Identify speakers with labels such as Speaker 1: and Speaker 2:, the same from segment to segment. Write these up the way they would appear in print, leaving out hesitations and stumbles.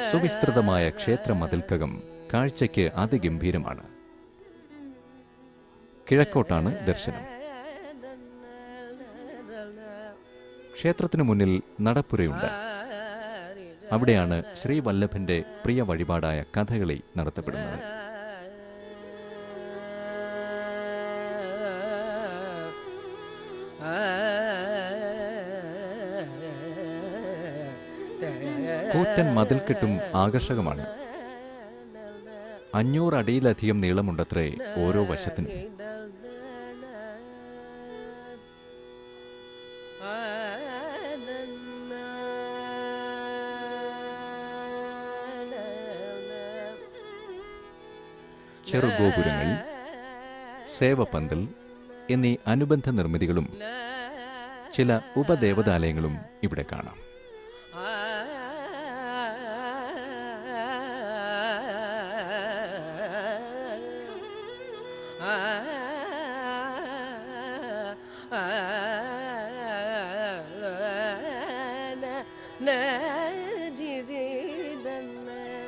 Speaker 1: സുവിസ്തൃതമായ ക്ഷേത്ര മതിൽക്കകം കാഴ്ചയ്ക്ക് അതിഗംഭീരമാണ്. കിഴക്കോട്ടാണ് ദർശനം. ക്ഷേത്രത്തിനു മുന്നിൽ നടപ്പുരയുണ്ട്. അവിടെയാണ് ശ്രീവല്ലഭന്റെ പ്രിയ വഴിപാടായ കഥകളി നടത്തപ്പെടുന്നത്. കൂറ്റൻ മതിൽക്കെട്ടും ആകർഷകമാണ്. 500 അടിയിലധികം നീളമുണ്ടത്രേ ഓരോ വശത്തിനും. ചെറുഗോപുരങ്ങൾ, സേവപന്തൽ എന്നീ അനുബന്ധ നിർമ്മിതികളും ചില ഉപദേവതാലയങ്ങളും ഇവിടെ കാണാം.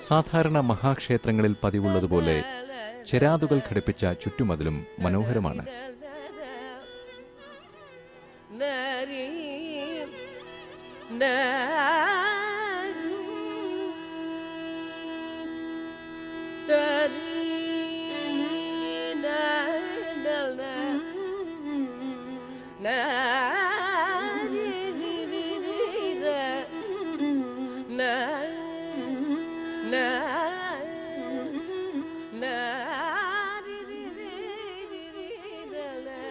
Speaker 1: സാധാരണ മഹാക്ഷേത്രങ്ങളിൽ പതിവുള്ളതുപോലെ ചെരാതുകൾ ഘടിപ്പിച്ച ചുറ്റുമതിലും മനോഹരമാണ്.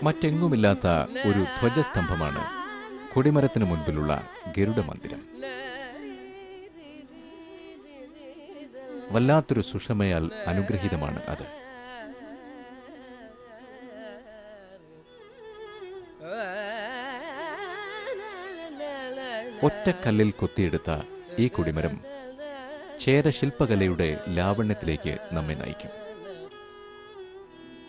Speaker 1: മറ്റെങ്ങുമില്ലാത്ത ഒരു ധ്വജസ്തംഭമാണ് കൊടിമരത്തിനു മുൻപിലുള്ള ഗരുഡ മന്ദിരം. വല്ലാത്തൊരു സുഷമയാൽ അനുഗ്രഹീതമാണ് അത്. ഒറ്റക്കല്ലിൽ കൊത്തിയെടുത്ത ഈ കൊടിമരം ചേരശില്പകലയുടെ ലാവണ്യത്തിലേക്ക് നമ്മെ നയിക്കും.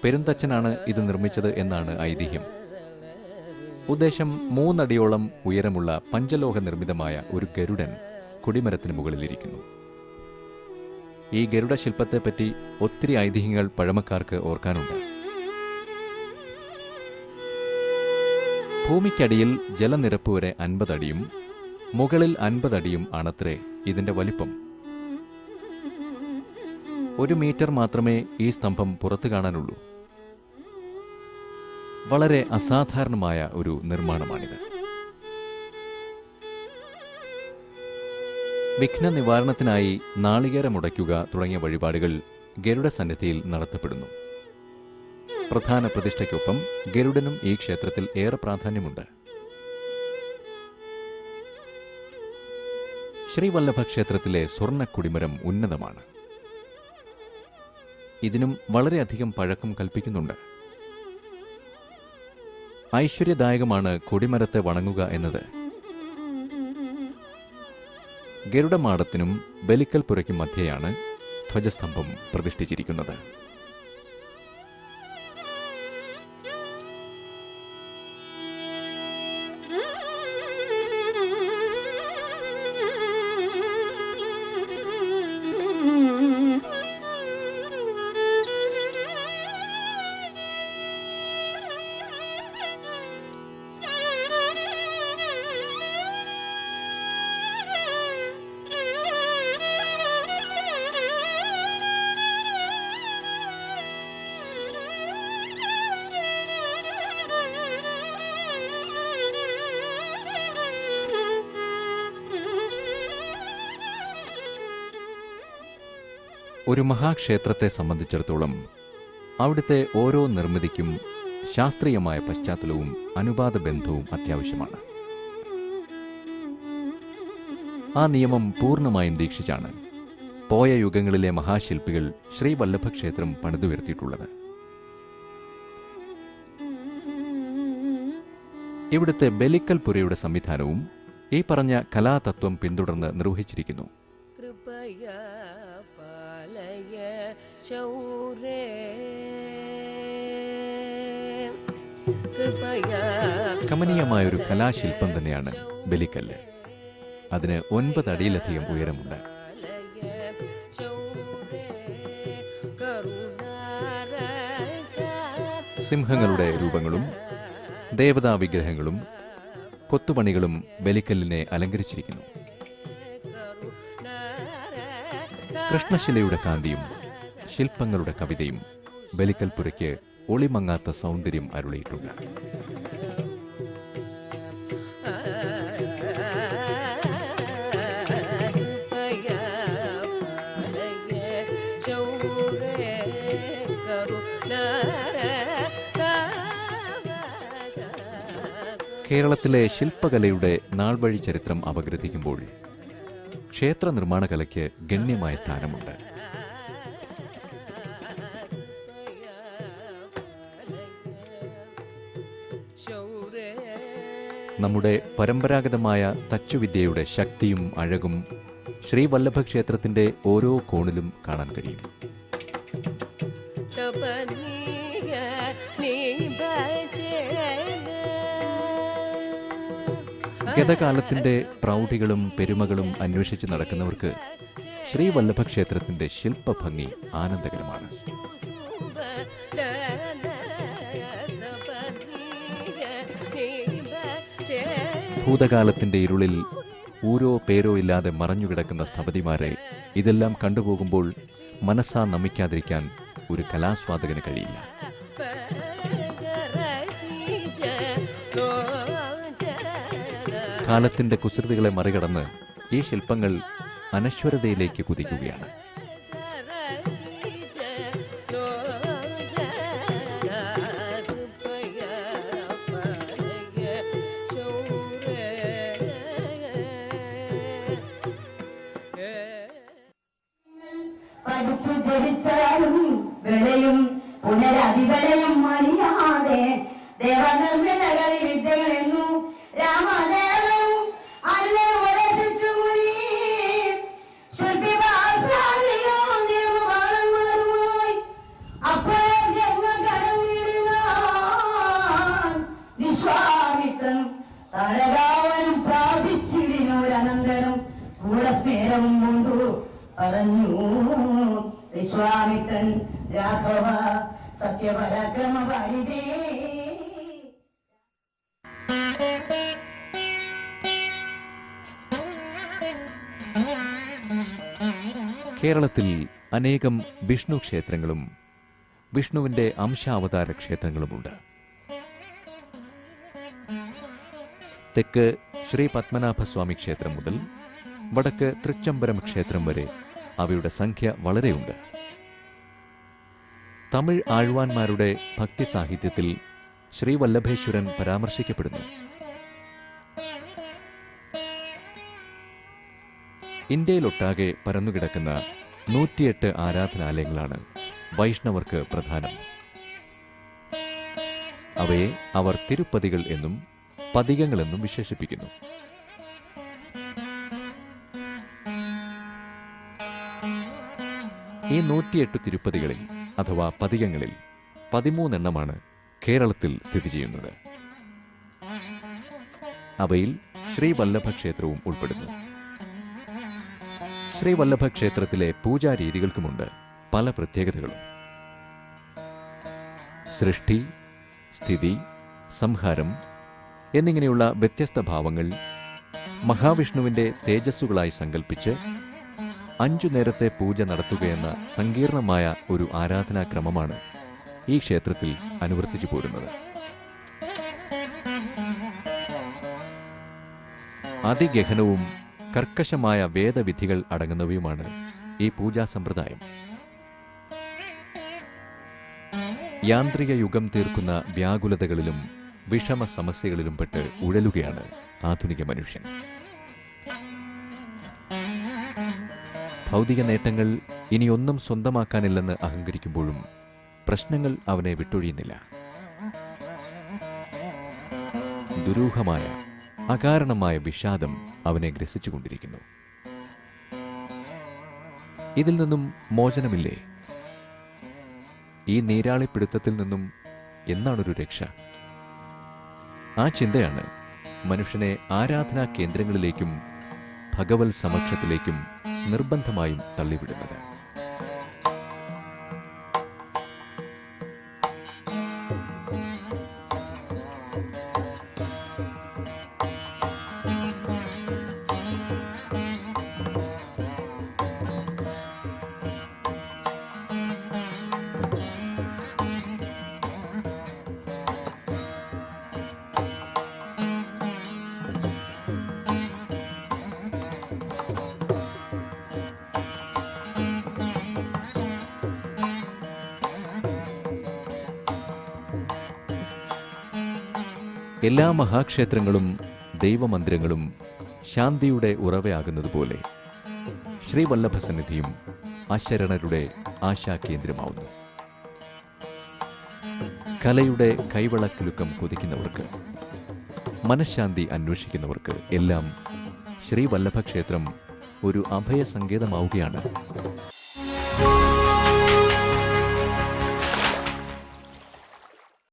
Speaker 1: പെരുന്തച്ഛനാണ് ഇത് നിർമ്മിച്ചത് എന്നാണ് ഐതിഹ്യം. ഉദ്ദേശം 3 അടിയോളം ഉയരമുള്ള പഞ്ചലോഹ നിർമ്മിതമായ ഒരു ഗരുഡൻ കൊടിമരത്തിന് മുകളിലിരിക്കുന്നു. ഈ ഗരുഡ ശില്പത്തെപ്പറ്റി ഒത്തിരി ഐതിഹ്യങ്ങൾ പഴമക്കാർക്ക് ഓർക്കാനുണ്ട്. ഭൂമിക്കടിയിൽ ജലനിരപ്പ് വരെ 50 അടിയും മുകളിൽ 50 അടിയും ആണത്രേ ഇതിന്റെ വലിപ്പം. 1 മീറ്റർ മാത്രമേ ഈ സ്തംഭം പുറത്തു കാണാനുള്ളൂ. വളരെ അസാധാരണമായ ഒരു നിർമ്മാണമാണിത്. വിഘ്ന നിവാരണത്തിനായി നാളികേരമുടയ്ക്കുക തുടങ്ങിയ വഴിപാടുകൾ ഗരുഡ സന്നിധിയിൽ നടത്തപ്പെടുന്നു. പ്രധാന പ്രതിഷ്ഠയ്ക്കൊപ്പം ഗരുഡനും ഈ ക്ഷേത്രത്തിൽ ഏറെ പ്രാധാന്യമുണ്ട്. ശ്രീവല്ലഭ ക്ഷേത്രത്തിലെ സ്വർണ്ണ കൊടിമരം ഉന്നതമാണ്. ഇതിനും വളരെയധികം പഴക്കം കൽപ്പിക്കുന്നുണ്ട്. ഐശ്വര്യദായകമാണ് കൊടിമരത്തെ വണങ്ങുക എന്നത്. ഗരുഡമാടത്തിനും ബലിക്കൽ പുരയ്ക്കും മധ്യയാണ് ധ്വജസ്തംഭം പ്രതിഷ്ഠിച്ചിരിക്കുന്നത്. ഒരു മഹാക്ഷേത്രത്തെ സംബന്ധിച്ചിടത്തോളം അവിടുത്തെ ഓരോ നിർമ്മിതിക്കും ശാസ്ത്രീയമായ പശ്ചാത്തലവും അനുപാത ബന്ധവും അത്യാവശ്യമാണ്. ആ നിയമം പൂർണ്ണമായും ദീക്ഷിച്ചാണ് പോയ യുഗങ്ങളിലെ മഹാശില്പികൾ ശ്രീവല്ലഭക്ഷേത്രം പണിതുയർത്തിയിട്ടുള്ളത്. ഇവിടുത്തെ ബലിക്കൽ പുരയുടെ സംവിധാനവും ഈ പറഞ്ഞ കലാതത്വം പിന്തുടർന്ന് നിർവഹിച്ചിരിക്കുന്നു. കമനീയമായൊരു കലാശില്പം തന്നെയാണ് ബലിക്കല്ല്. അതിന് 9 അടിയിലധികം ഉയരമുണ്ട്. സിംഹങ്ങളുടെ രൂപങ്ങളും ദേവതാ വിഗ്രഹങ്ങളും കൊത്തുപണികളും ബലിക്കല്ലിനെ അലങ്കരിച്ചിരിക്കുന്നു. കൃഷ്ണശിലയുടെ കാന്തിയും ശില്പങ്ങളുടെ കവിതയും ബലിക്കൽപുരയ്ക്ക് ഒളിമങ്ങാത്ത സൗന്ദര്യം അരുളിയിട്ടുണ്ട്. കേരളത്തിലെ ശില്പകലയുടെ നാൾവഴി ചരിത്രം അപഗ്രഥിക്കുമ്പോൾ ക്ഷേത്ര നിർമ്മാണ കലയ്ക്ക് ഗണ്യമായ സ്ഥാനമുണ്ട്. നമ്മുടെ പരമ്പരാഗതമായ തച്ചുവിദ്യയുടെ ശക്തിയും അഴകും ശ്രീവല്ലഭ ക്ഷേത്രത്തിന്റെ ഓരോ കോണിലും കാണാൻ കഴിയും. ഗതകാലത്തിന്റെ പ്രൗഢികളും പെരുമകളും അന്വേഷിച്ച് നടക്കുന്നവർക്ക് ശ്രീവല്ലഭ ക്ഷേത്രത്തിന്റെ ശില്പഭംഗി ആനന്ദകരമാണ്. ഭൂതകാലത്തിന്റെ ഇരുളിൽ ഊരോ പേരോ ഇല്ലാതെ മറഞ്ഞുകിടക്കുന്ന സ്ഥപതിമാരെ ഇതെല്ലാം കണ്ടുപോകുമ്പോൾ മനസ്സാ നമിക്കാതിരിക്കാൻ ഒരു കലാസ്വാദകന് കഴിയില്ല. കാലത്തിന്റെ കുസൃതികളെ മറികടന്ന് ഈ ശില്പങ്ങൾ അനശ്വരതയിലേക്ക് കുതിക്കുകയാണ്.
Speaker 2: പഠിച്ചു ജപിച്ചാലും വിളയും പുനരതിബലയും മണിയാതെ ദേവനിർമ്മിതകളി വിദ്യകളെന്നു രാമദേവൻ അല്ല വരസിച്ചു മുനി ശില്പിവാസാലികളുമായി അപ്പോഴേ ജന്മ കടന്നിടുന്നാൻ വിശ്വാമിത്രൻ തഴകാവനും പ്രാപിച്ചിടിനോരനന്തരം കൂടെ സ്മേരവും കൊണ്ടു പറഞ്ഞു വിശ്വാമിത്രൻ രാഘവ സത്യപരാക്രമ വാരിതേ.
Speaker 1: കേരളത്തിൽ അനേകം വിഷ്ണു ക്ഷേത്രങ്ങളും വിഷ്ണുവിന്റെ അംശാവതാര ക്ഷേത്രങ്ങളുമുണ്ട്. തെക്ക് ശ്രീ പത്മനാഭസ്വാമി ക്ഷേത്രം മുതൽ വടക്ക് തൃച്ചംബരം ക്ഷേത്രം വരെ അവയുടെ സംഖ്യ വളരെയുണ്ട്. തമിഴ് ആഴ്വാന്മാരുടെ ഭക്തി സാഹിത്യത്തിൽ ശ്രീവല്ലഭേശ്വരൻ പരാമർശിക്കപ്പെടുന്നു. ഇന്ത്യയിലൊട്ടാകെ പരന്നുകിടക്കുന്ന 108 ആരാധനാലയങ്ങളാണ് വൈഷ്ണവർക്ക് പ്രധാനം. അവയെ അവർ തിരുപ്പതികൾ എന്നും പതികങ്ങളെന്നും വിശേഷിപ്പിക്കുന്നു. ഈ 108 തിരുപ്പതികളിൽ അഥവാ പതികങ്ങളിൽ 13 എണ്ണമാണ് കേരളത്തിൽ സ്ഥിതി ചെയ്യുന്നത്. അവയിൽ ശ്രീവല്ലഭ ക്ഷേത്രവും ഉൾപ്പെടുന്നു. ശ്രീവല്ലഭ ക്ഷേത്രത്തിലെ പൂജാരീതികൾക്കുമുണ്ട് പല പ്രത്യേകതകളും. സൃഷ്ടി, സ്ഥിതി, സംഹാരം എന്നിങ്ങനെയുള്ള വ്യത്യസ്ത ഭാവങ്ങൾ മഹാവിഷ്ണുവിന്റെ തേജസ്സുകളായി സങ്കല്പിച്ച് 5 നേരത്തെ പൂജ നടത്തുകയെന്ന സങ്കീർണമായ ഒരു ആരാധനാക്രമമാണ് ഈ ക്ഷേത്രത്തിൽ അനുവർത്തിച്ചു പോരുന്നത്. അതിഗഹനവും കർക്കശമായ വേദവിധികൾ അടങ്ങുന്നവയുമാണ് ഈ പൂജാ സമ്പ്രദായം. യാന്ത്രിക യുഗം തീർക്കുന്ന വ്യാകുലതകളിലും വിഷമ സമസ്യകളിലും പെട്ട് ഉഴലുകയാണ് ആധുനിക മനുഷ്യൻ. ഭൗതിക നേട്ടങ്ങൾ ഇനിയൊന്നും സ്വന്തമാക്കാനില്ലെന്ന് അഹങ്കരിക്കുമ്പോഴും പ്രശ്നങ്ങൾ അവനെ വിട്ടൊഴിയുന്നില്ല. ദുരൂഹമായ അകാരണമായ വിഷാദം അവനെ ഗ്രസിച്ചുകൊണ്ടിരിക്കുന്നു. ഇതിൽ നിന്നും മോചനമില്ലേ? ഈ നീരാളിപ്പിടുത്തത്തിൽ നിന്നും എന്നാണൊരു രക്ഷ? ആ ചിന്തയാണ് മനുഷ്യനെ ആരാധനാ കേന്ദ്രങ്ങളിലേക്കും ഭഗവത് സമക്ഷത്തിലേക്കും നിർബന്ധമായും തള്ളിവിടുന്നത്. എല്ലാ മഹാക്ഷേത്രങ്ങളും ദൈവമന്ദിരങ്ങളും ശാന്തിയുടെ ഉറവയാകുന്നതുപോലെ ശ്രീവല്ലഭസന്നിധിയും അശരണരുടെ ആശാകേന്ദ്രമാവുന്നു. കലയുടെ കൈവളക്കിലുക്കം കൊതിക്കുന്നവർക്ക്, മനഃശാന്തി അന്വേഷിക്കുന്നവർക്ക് എല്ലാം ശ്രീവല്ലഭക്ഷേത്രം ഒരു അഭയസങ്കേതമാവുകയാണ്.